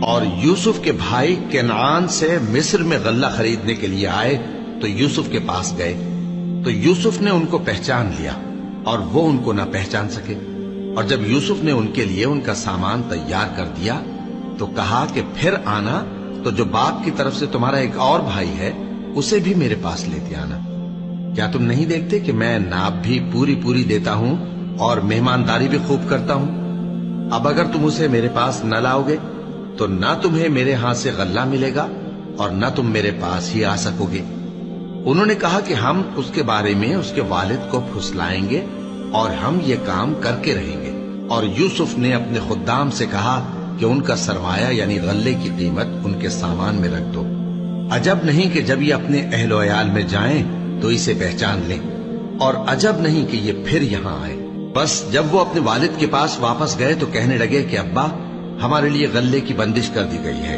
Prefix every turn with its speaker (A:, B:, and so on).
A: اور یوسف کے بھائی کنعان سے مصر میں غلہ خریدنے کے لیے آئے تو یوسف کے پاس گئے، تو یوسف نے ان کو پہچان لیا اور وہ ان کو نہ پہچان سکے۔ اور جب یوسف نے ان کے لیے ان کا سامان تیار کر دیا تو کہا کہ پھر آنا تو جو باپ کی طرف سے تمہارا ایک اور بھائی ہے اسے بھی میرے پاس لیتے آنا۔ کیا تم نہیں دیکھتے کہ میں ناب بھی پوری دیتا ہوں اور مہمانداری بھی خوب کرتا ہوں؟ اب اگر تم اسے میرے پاس نہ لاؤ گے تو نہ تمہیں میرے ہاتھ سے غلہ ملے گا اور نہ تم میرے پاس ہی آ سکو گے۔ انہوں نے کہا کہ ہم اس کے بارے میں اس کے والد کو پھسلائیں گے اور ہم یہ کام کر کے رہیں گے۔ اور یوسف نے اپنے خدام سے کہا کہ ان کا سرمایہ یعنی غلے کی قیمت ان کے سامان میں رکھ دو۔ عجب نہیں کہ جب یہ اپنے اہل و عیال میں جائیں تو اسے پہچان لیں، اور عجب نہیں کہ یہ پھر یہاں آئے۔ بس جب وہ اپنے والد کے پاس واپس گئے تو کہنے لگے کہ ابا، ہمارے لیے غلے کی بندش کر دی گئی ہے،